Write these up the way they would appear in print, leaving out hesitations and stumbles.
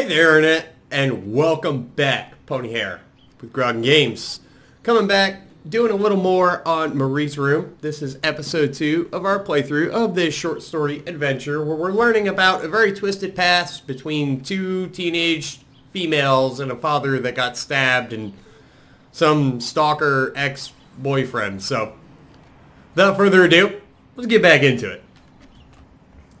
Hey there, Internet, and welcome back, Pony Hair, with Grog Games. Coming back, doing a little more on Marie's Room. This is episode 2 of our playthrough of this short story adventure, where we're learning about a very twisted past between two teenage females and a father that got stabbed and some stalker ex-boyfriend. So, without further ado, let's get back into it.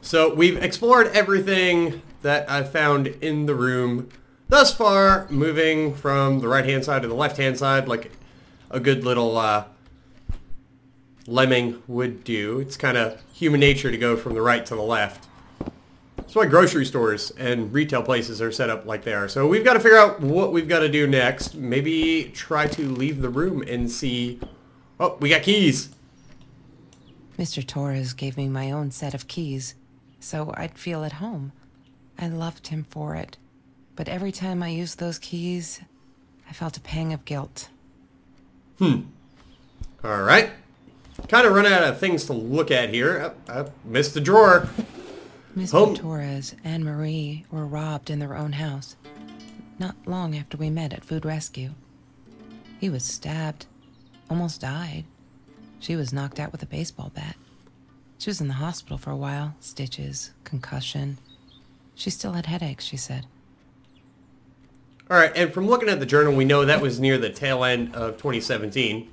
So, we've explored everything that I've found in the room thus far, moving from the right-hand side to the left-hand side like a good little lemming would do. It's kind of human nature to go from the right to the left. That's why grocery stores and retail places are set up like they are. So we've got to figure out what we've got to do next. Maybe try to leave the room and see... Oh, we got keys. Mr. Torres gave me my own set of keys, so I'd feel at home. I loved him for it, but every time I used those keys, I felt a pang of guilt. Alright. Kind of run out of things to look at here. I missed the drawer. Mr. Torres and Marie were robbed in their own house, not long after we met at Food Rescue. He was stabbed, almost died. She was knocked out with a baseball bat. She was in the hospital for a while, stitches, concussion. She still had headaches, she said. Alright, and from looking at the journal, we know that was near the tail end of 2017.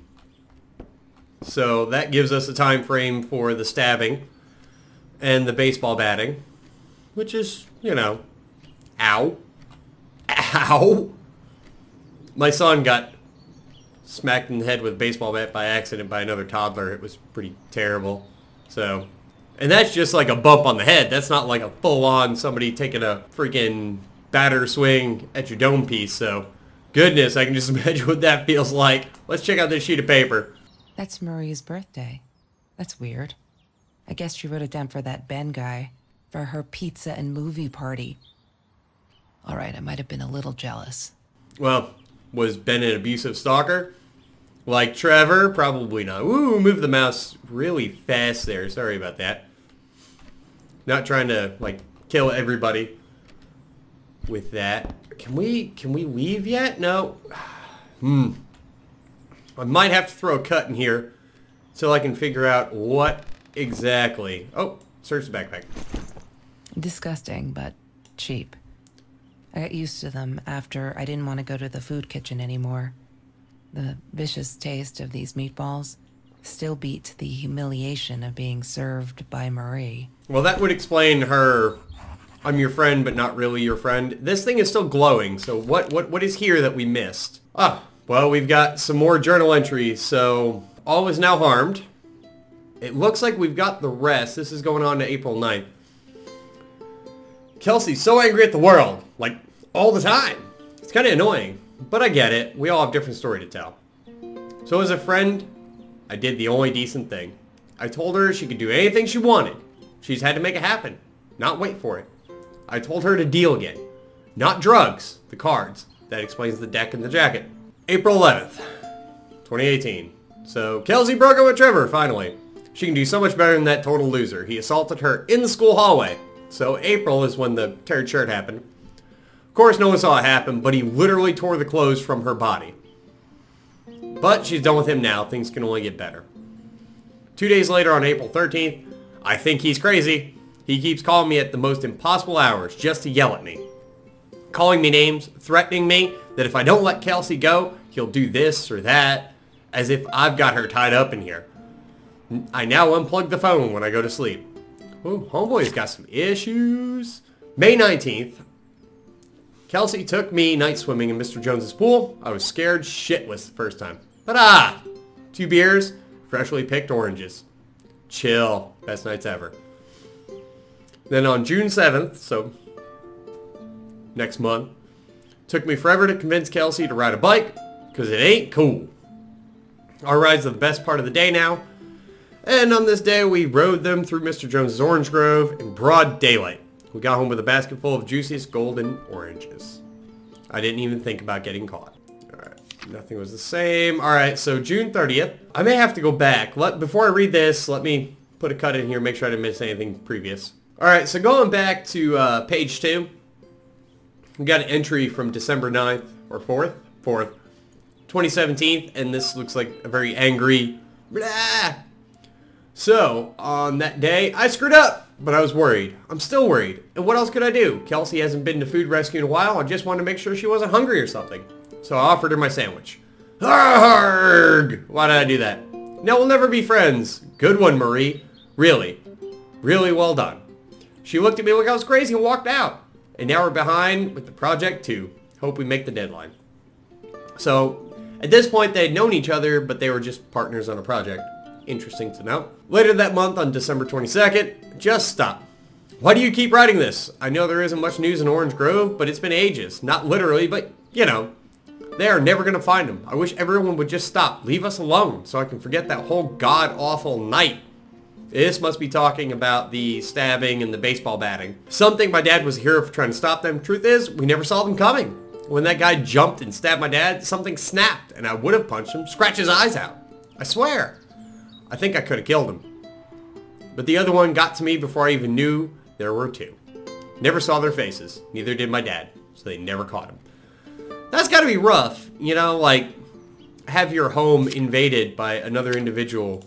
So that gives us a time frame for the stabbing and the baseball batting, which is, you know, ow. Ow! My son got smacked in the head with a baseball bat by accident by another toddler. It was pretty terrible. So... And that's just like a bump on the head. That's not like a full-on somebody taking a freaking batter swing at your dome piece. So, goodness, I can just imagine what that feels like. Let's check out this sheet of paper. That's Marie's birthday. That's weird. I guess she wrote it down for that Ben guy, for her pizza and movie party. All right, I might have been a little jealous. Well, was Ben an abusive stalker? Like Trevor? Probably not. Ooh, move the mouse really fast there. Sorry about that. Not trying to, like, kill everybody with that. Can we leave yet? No. I might have to throw a cut in here so I can figure out what exactly. Oh, search the backpack. Disgusting, but cheap. I got used to them after I didn't want to go to the food kitchen anymore. The vicious taste of these meatballs still beat the humiliation of being served by Marie. Well, that would explain her, I'm your friend, but not really your friend. This thing is still glowing, so what is here that we missed? Ah, well, we've got some more journal entries, so all is now harmed. It looks like we've got the rest. This is going on to April 9th. Kelsey's so angry at the world, like, all the time. It's kind of annoying. But I get it. We all have a different story to tell. So as a friend, I did the only decent thing. I told her she could do anything she wanted. She's had to make it happen, not wait for it. I told her to deal again. Not drugs, the cards. That explains the deck and the jacket. April 11th, 2018. So Kelsey broke up with Trevor, finally. She can do so much better than that total loser. He assaulted her in the school hallway. So April is when the teared shirt happened. Of course, no one saw it happen, but he literally tore the clothes from her body. But she's done with him now. Things can only get better. 2 days later, on April 13th, I think he's crazy. He keeps calling me at the most impossible hours just to yell at me. Calling me names, threatening me that if I don't let Kelsey go, he'll do this or that, as if I've got her tied up in here. I now unplug the phone when I go to sleep. Ooh, homeboy's got some issues. May 19th. Kelsey took me night swimming in Mr. Jones's pool. I was scared shitless the first time. But 2 beers, freshly picked oranges. Chill. Best nights ever. Then on June 7th, so next month, took me forever to convince Kelsey to ride a bike, because it ain't cool. Our rides are the best part of the day now. And on this day, we rode them through Mr. Jones's orange grove in broad daylight. We got home with a basket full of juiciest golden oranges. I didn't even think about getting caught. Alright, nothing was the same. Alright, so June 30th. I may have to go back. Before I read this, let me put a cut in here, make sure I didn't miss anything previous. Alright, so going back to page 2. We got an entry from December 9th, or 4th, 2017, and this looks like a very angry, blah. So, on that day, I screwed up, but I was worried. I'm still worried. And what else could I do? Kelsey hasn't been to food rescue in a while. I just wanted to make sure she wasn't hungry or something. So I offered her my sandwich. Arrgh! Why did I do that? Now we'll never be friends. Good one, Marie. Really. Really well done. She looked at me like I was crazy and walked out. And now we're behind with the project too. Hope we make the deadline. So, at this point they had known each other, but they were just partners on a project. Interesting to know. Later that month on December 22nd, just stop. Why do you keep writing this? I know there isn't much news in Orange Grove, but it's been ages. Not literally, but, you know. They are never going to find him. I wish everyone would just stop. Leave us alone so I can forget that whole god-awful night. This must be talking about the stabbing and the baseball batting. Something my dad was here for trying to stop them. Truth is, we never saw them coming. When that guy jumped and stabbed my dad, something snapped and I would have punched him, scratched his eyes out. I swear. I think I could have killed him. But the other one got to me before I even knew there were two. Never saw their faces. Neither did my dad. So they never caught him. That's got to be rough. You know, like, have your home invaded by another individual.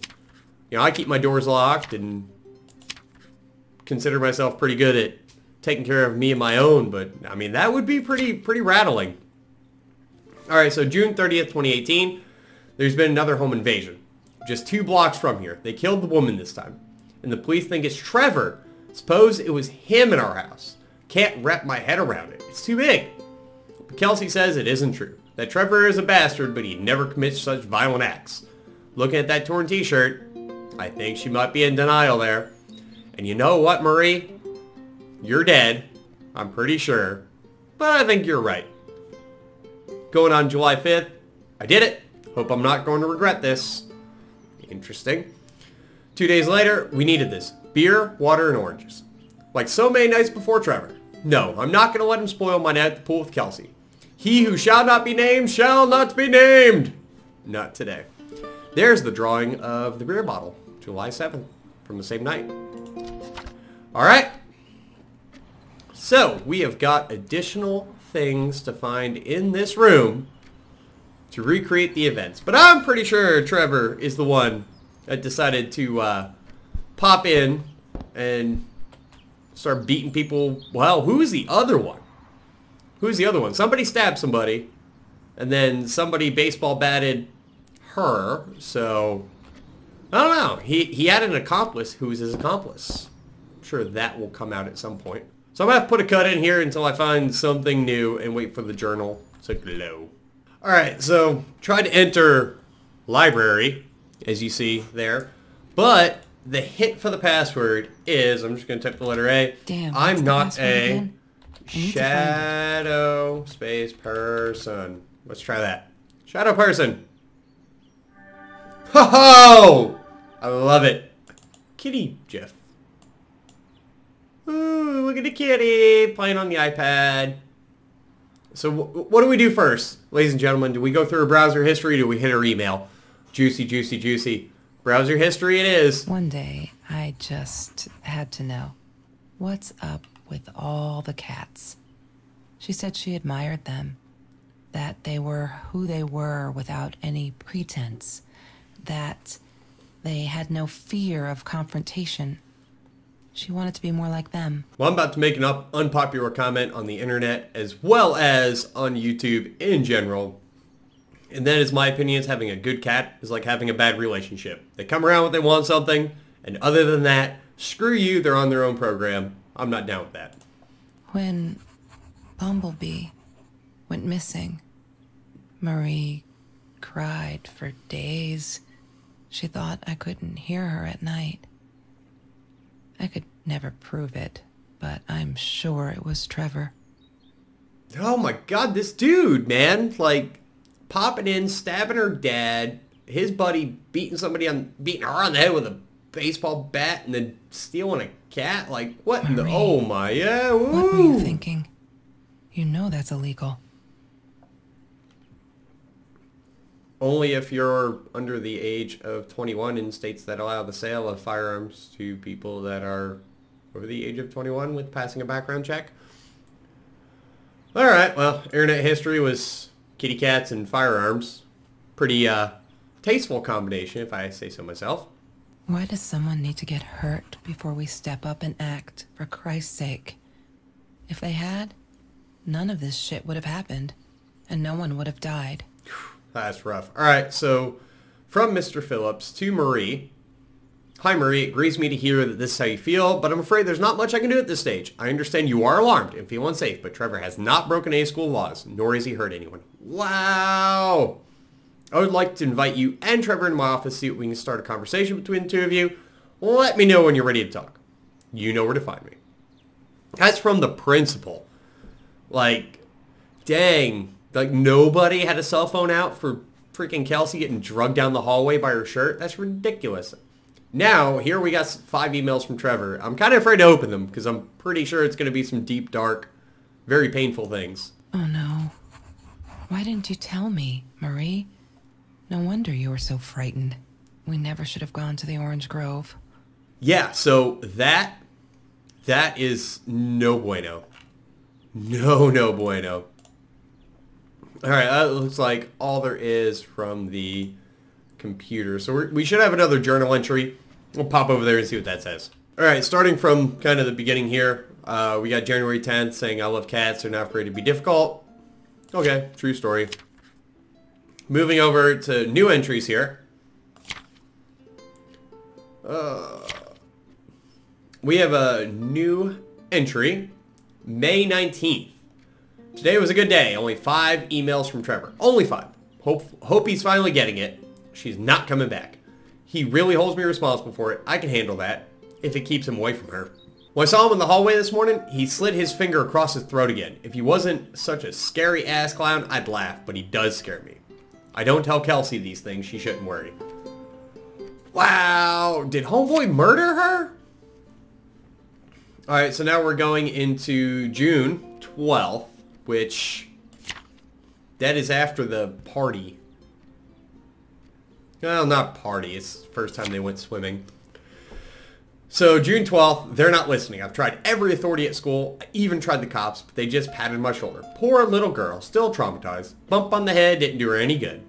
You know, I keep my doors locked and consider myself pretty good at taking care of me and my own. But, I mean, that would be pretty rattling. Alright, so June 30th, 2018. There's been another home invasion. Just 2 blocks from here. They killed the woman this time. And the police think it's Trevor. Suppose it was him in our house. Can't wrap my head around it. It's too big. But Kelsey says it isn't true. That Trevor is a bastard, but he never commits such violent acts. Looking at that torn t-shirt, I think she might be in denial there. And you know what, Marie? You're dead. I'm pretty sure. But I think you're right. Going on July 5th. I did it. Hope I'm not going to regret this. Interesting. 2 days later, we needed this. Beer, water, and oranges. Like so many nights before Trevor. No, I'm not going to let him spoil my night at the pool with Kelsey. He who shall not be named shall not be named. Not today. There's the drawing of the beer bottle. July 7th. From the same night. Alright. So, we have got additional things to find in this room to recreate the events. But I'm pretty sure Trevor is the one that decided to pop in and start beating people. Well, who's the other one? Who's the other one? Somebody stabbed somebody, and then somebody baseball batted her. So, I don't know. He had an accomplice who was his accomplice. I'm sure that will come out at some point. So I'm going to have to put a cut in here until I find something new and wait for the journal to glow. Alright, so tried to enter library, as you see there, but the hint for the password is, I'm just going to type the letter A. Damn, I'm not a shadow space person. Let's try that. Shadow person. Ho ho! I love it. Kitty GIF. Ooh, look at the kitty playing on the iPad. So what do we do first, ladies and gentlemen? Do we go through our browser history? Do we hit our email? Juicy, juicy, juicy. Browser history it is. One day, I just had to know. What's up with all the cats? She said she admired them. That they were who they were without any pretense. That they had no fear of confrontation. She wanted to be more like them. Well, I'm about to make an unpopular comment on the internet as well as on YouTube in general. And that is my opinion, is having a good cat is like having a bad relationship. They come around when they want something, and other than that, screw you, they're on their own program. I'm not down with that. When Bumblebee went missing, Marie cried for days. She thought I couldn't hear her at night. I could never prove it, but I'm sure it was Trevor. Oh my god, this dude, man. Like, popping in, stabbing her dad, his buddy beating her on the head with a baseball bat, and then stealing a cat. Like, what in the... Oh my, yeah, woo. What were you thinking? You know that's illegal. Only if you're under the age of 21 in states that allow the sale of firearms to people that are over the age of 21 with passing a background check. Alright, well, internet history was kitty cats and firearms. Pretty, tasteful combination, if I say so myself. Why does someone need to get hurt before we step up and act, for Christ's sake? If they had, none of this shit would have happened, and no one would have died. That's rough. Alright, so from Mr. Phillips to Marie. Hi, Marie. It grieves me to hear that this is how you feel, but I'm afraid there's not much I can do at this stage. I understand you are alarmed and feel unsafe, but Trevor has not broken any school laws, nor has he hurt anyone. Wow! I would like to invite you and Trevor into my office, see if we can start a conversation between the two of you. Let me know when you're ready to talk. You know where to find me. That's from the principal. Like, dang. Like, nobody had a cell phone out for freaking Kelsey getting drugged down the hallway by her shirt? That's ridiculous. Now, here we got 5 emails from Trevor. I'm kind of afraid to open them because I'm pretty sure it's going to be some deep, dark, very painful things. Oh no. Why didn't you tell me, Marie? No wonder you were so frightened. We never should have gone to the Orange Grove. Yeah, so that is no bueno. No bueno. Alright, that looks like all there is from the computer. So we should have another journal entry. We'll pop over there and see what that says. Alright, starting from kind of the beginning here. We got January 10th saying, I love cats, they're not afraid to be difficult. Okay, true story. Moving over to new entries here. We have a new entry. May 19th. Today was a good day. Only 5 emails from Trevor. Only 5. Hope he's finally getting it. She's not coming back. He really holds me responsible for it. I can handle that if it keeps him away from her. When I saw him in the hallway this morning, he slid his finger across his throat again. If he wasn't such a scary ass clown, I'd laugh, but he does scare me. I don't tell Kelsey these things. She shouldn't worry. Wow. Did homeboy murder her? Alright, so now we're going into June 12th, which that is after the party. Well, not party. It's the first time they went swimming. So June 12th, they're not listening. I've tried every authority at school. I even tried the cops, but they just patted my shoulder. Poor little girl, still traumatized. Bump on the head didn't do her any good.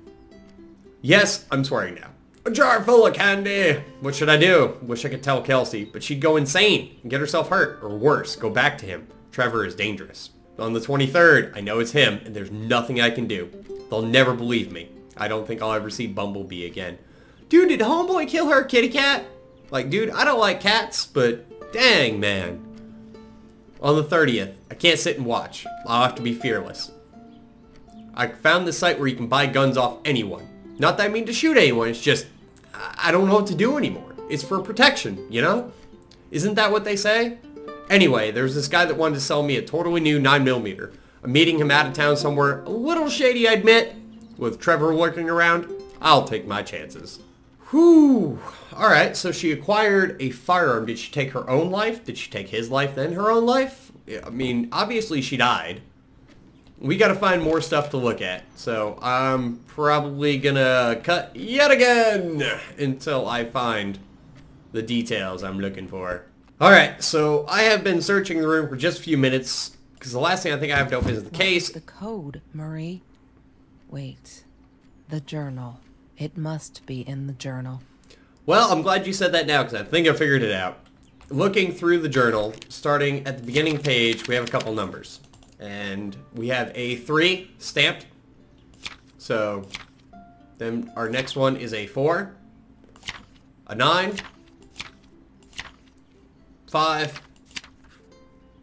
Yes, I'm swearing now. A jar full of candy. What should I do? Wish I could tell Kelsey, but she'd go insane and get herself hurt, or worse, go back to him. Trevor is dangerous. On the 23rd, I know it's him, and there's nothing I can do. They'll never believe me. I don't think I'll ever see Bumblebee again. Dude, did homeboy kill her kitty cat? Like, dude, I don't like cats, but dang, man. On the 30th, I can't sit and watch. I'll have to be fearless. I found this site where you can buy guns off anyone. Not that I mean to shoot anyone, it's just, I don't know what to do anymore. It's for protection, you know? Isn't that what they say? Anyway, there's this guy that wanted to sell me a totally new 9mm. I'm meeting him out of town somewhere, a little shady, I admit. With Trevor lurking around, I'll take my chances. Whew. Alright, so she acquired a firearm. Did she take her own life? Did she take his life, then her own life? I mean, obviously she died. We gotta find more stuff to look at. So I'm probably gonna cut yet again until I find the details I'm looking for. Alright, so I have been searching the room for just a few minutes because the last thing I think I have to open is the case. What's the code, Marie? Wait. The journal. It must be in the journal. Well, I'm glad you said that now because I think I figured it out. Looking through the journal, starting at the beginning page, we have a couple numbers. And we have a 3 stamped. So then our next one is a 4, a 9, 5,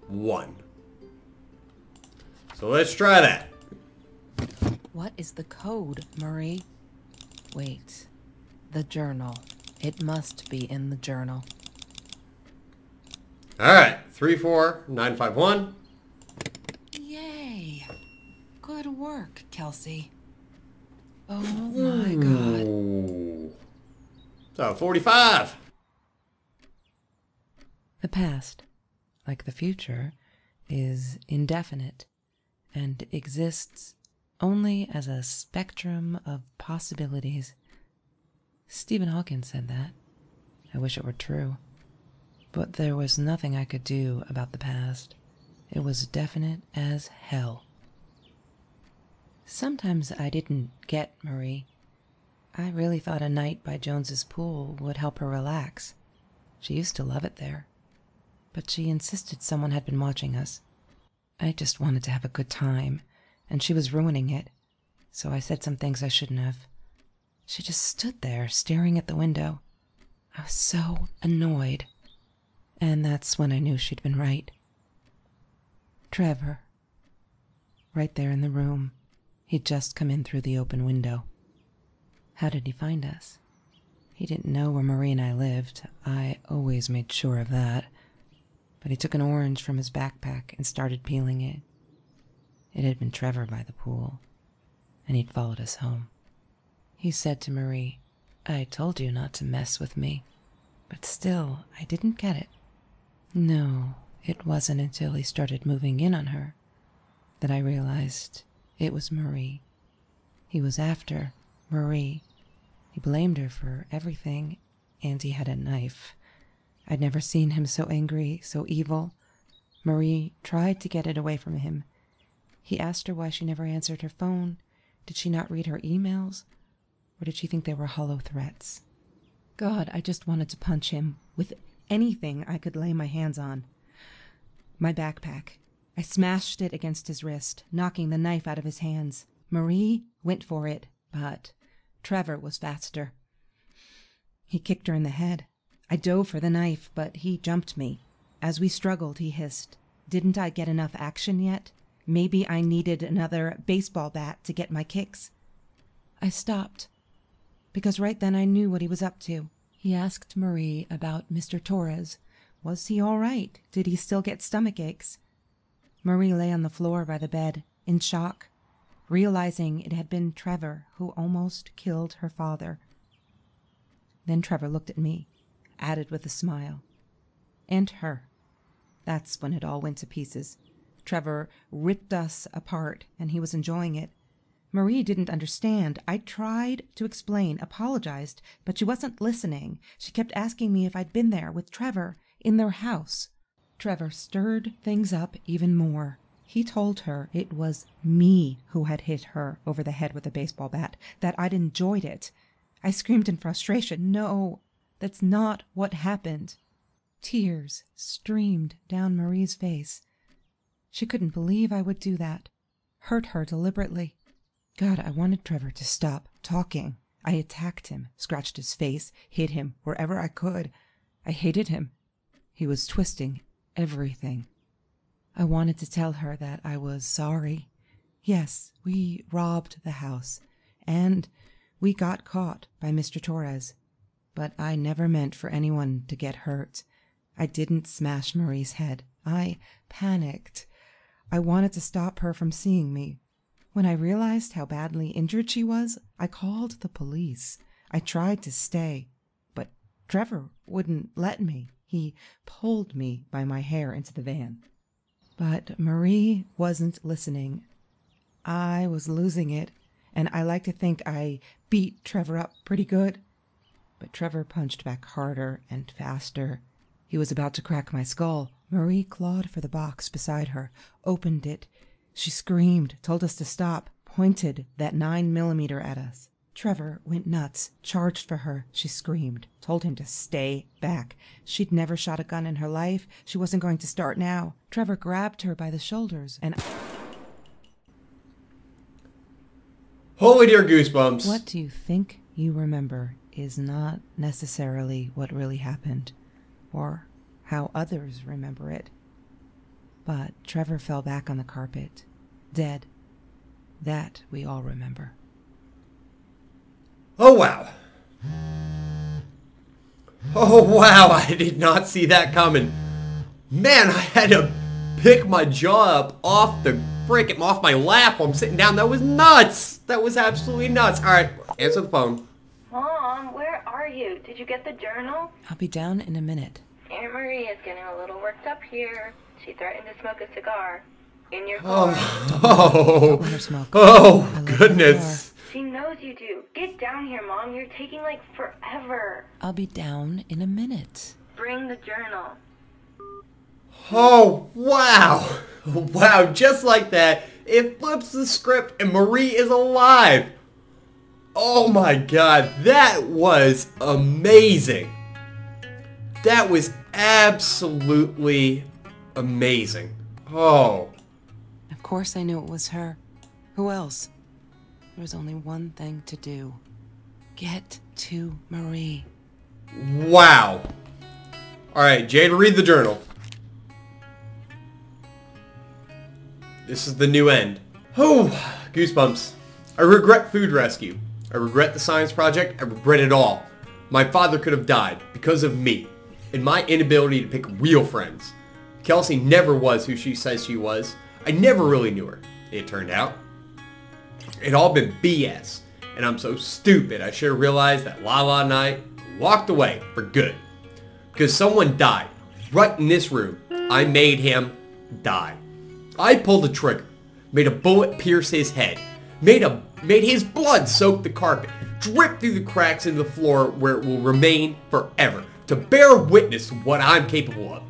1. So let's try that. What is the code, Marie? Wait. The journal. It must be in the journal. Alright. 34951. Yay. Good work, Kelsey. Oh my god. Ooh. So 45. The past, like the future, is indefinite and exists only as a spectrum of possibilities. Stephen Hawking said that. I wish it were true. But there was nothing I could do about the past. It was definite as hell. Sometimes I didn't get Marie. I really thought a night by Jones's pool would help her relax. She used to love it there. But she insisted someone had been watching us. I just wanted to have a good time, and she was ruining it, so I said some things I shouldn't have. She just stood there, staring at the window. I was so annoyed. And that's when I knew she'd been right. Trevor. Right there in the room. He'd just come in through the open window. How did he find us? He didn't know where Marie and I lived. I always made sure of that. But he took an orange from his backpack and started peeling it. It had been Trevor by the pool, and he'd followed us home. He said to Marie, "I told you not to mess with me." But still, I didn't get it. No, it wasn't until he started moving in on her that I realized it was Marie. He was after Marie. He blamed her for everything, and he had a knife. I'd never seen him so angry, so evil. Marie tried to get it away from him. He asked her why she never answered her phone. Did she not read her emails? Or did she think they were hollow threats? God, I just wanted to punch him with anything I could lay my hands on. My backpack. I smashed it against his wrist, knocking the knife out of his hands. Marie went for it, but Trevor was faster. He kicked her in the head. I dove for the knife, but he jumped me. As we struggled, he hissed, "Didn't I get enough action yet? Maybe I needed another baseball bat to get my kicks." I stopped, because right then I knew what he was up to. He asked Marie about Mr. Torres. Was he all right? Did he still get stomach aches? Marie lay on the floor by the bed, in shock, realizing it had been Trevor who almost killed her father. Then Trevor looked at me, added with a smile. And her. That's when it all went to pieces. Trevor ripped us apart, and he was enjoying it. Marie didn't understand. I tried to explain, apologized, but she wasn't listening. She kept asking me if I'd been there with Trevor in their house. Trevor stirred things up even more. He told her it was me who had hit her over the head with a baseball bat, that I'd enjoyed it. I screamed in frustration. No, that's not what happened. Tears streamed down Marie's face. She couldn't believe I would do that. Hurt her deliberately. God, I wanted Trevor to stop talking. I attacked him, scratched his face, hit him wherever I could. I hated him. He was twisting everything. I wanted to tell her that I was sorry. Yes, we robbed the house, and we got caught by Mr. Torres. But I never meant for anyone to get hurt. I didn't smash Marie's head. I panicked. I wanted to stop her from seeing me. When I realized how badly injured she was, I called the police. I tried to stay, but Trevor wouldn't let me. He pulled me by my hair into the van. But Marie wasn't listening. I was losing it, and I like to think I beat Trevor up pretty good. But Trevor punched back harder and faster. He was about to crack my skull. Marie clawed for the box beside her, opened it. She screamed, told us to stop, pointed that 9mm at us. Trevor went nuts, charged for her. She screamed, told him to stay back. She'd never shot a gun in her life. She wasn't going to start now. Trevor grabbed her by the shoulders and... Holy dear goosebumps. What you think you remember is not necessarily what really happened, or how others remember it. But Trevor fell back on the carpet, dead. That we all remember. Oh, wow. Oh, wow. I did not see that coming. Man, I had to pick my jaw up off my lap while I'm sitting down. That was nuts. That was absolutely nuts. All right, answer the phone. Mom, where are you? Did you get the journal? I'll be down in a minute. Aunt Marie is getting a little worked up here. She threatened to smoke a cigar. In your car. Oh, Let her smoke. oh, goodness. She knows you do. Get down here, Mom. You're taking like forever. I'll be down in a minute. Bring the journal. Oh, wow. Wow, just like that. It flips the script and Marie is alive. Oh my god, that was amazing. That was absolutely amazing. Oh. Of course I knew it was her. Who else? There was only one thing to do. Get to Marie. Wow. Alright, Jade, read the journal. This is the new end. Oh, goosebumps. I regret food rescue. I regret the science project. I regret it all. My father could have died because of me and my inability to pick real friends. Kelsey never was who she says she was. I never really knew her, it turned out. It all been BS, and I'm so stupid I should have realized that Lala and I walked away for good. Because someone died right in this room. I made him die. I pulled the trigger, made a bullet pierce his head, made his blood soak the carpet, drip through the cracks in the floor where it will remain forever, to bear witness to what I'm capable of.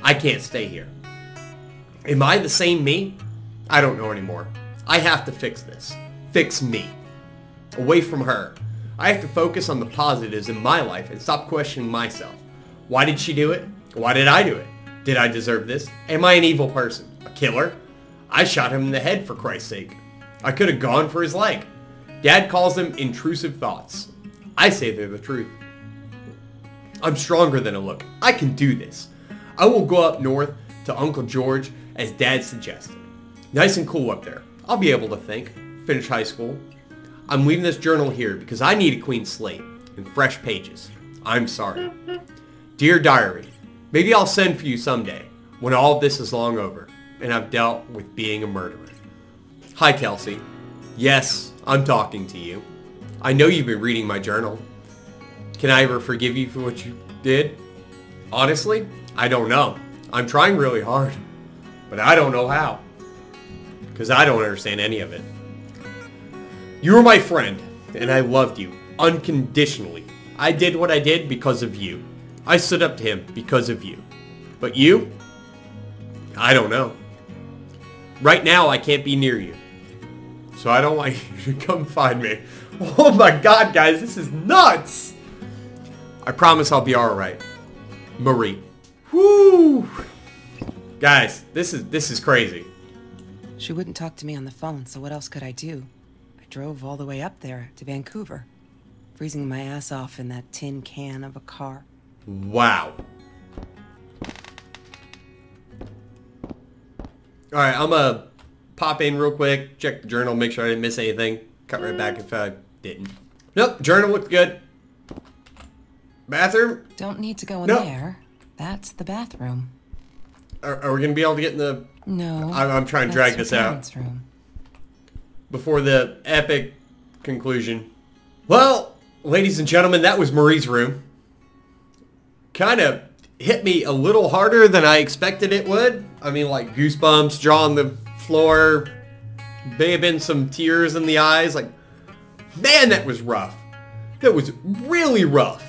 I can't stay here. Am I the same me? I don't know anymore. I have to fix this. Fix me. Away from her. I have to focus on the positives in my life and stop questioning myself. Why did she do it? Why did I do it? Did I deserve this? Am I an evil person? A killer? I shot him in the head, for Christ's sake. I could have gone for his leg. Dad calls them intrusive thoughts. I say they're the truth. I'm stronger than a look. I can do this. I will go up north to Uncle George as Dad suggested. Nice and cool up there. I'll be able to think. Finish high school. I'm leaving this journal here because I need a clean slate and fresh pages. I'm sorry. Dear Diary, maybe I'll send for you someday when all of this is long over and I've dealt with being a murderer. Hi, Kelsey. Yes, I'm talking to you. I know you've been reading my journal. Can I ever forgive you for what you did? Honestly, I don't know. I'm trying really hard, but I don't know how. Because I don't understand any of it. You were my friend, and I loved you unconditionally. I did what I did because of you. I stood up to him because of you. But you? I don't know. Right now, I can't be near you. So I don't want you to come find me. Oh my god, guys, this is nuts! I promise I'll be alright. Marie. Whoo! Guys, this is crazy. She wouldn't talk to me on the phone, so what else could I do? I drove all the way up there to Vancouver, freezing my ass off in that tin can of a car. Wow. Alright, I'm gonna pop in real quick, check the journal, make sure I didn't miss anything. Cut right back if I didn't. Nope, journal looked good. Bathroom? Don't need to go in Nope. there. That's the bathroom. Are we gonna be able to get in the... No. I'm trying to drag that's this your out. parents' room. Before the epic conclusion. Well, ladies and gentlemen, that was Marie's room. Kind of hit me a little harder than I expected it would. I mean, like goosebumps, jaw on the floor. May have been some tears in the eyes. Like, man, that was rough. That was really rough.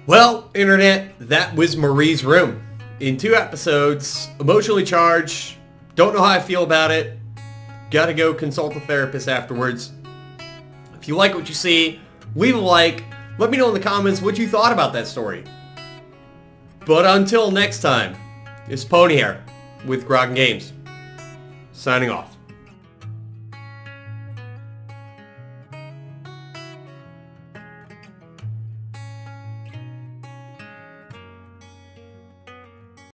Well, internet, that was Marie's room. In 2 episodes, emotionally charged, don't know how I feel about it, gotta go consult a therapist afterwards. If you like what you see, leave a like, let me know in the comments what you thought about that story. But until next time, it's Pony here with Grog Games, signing off.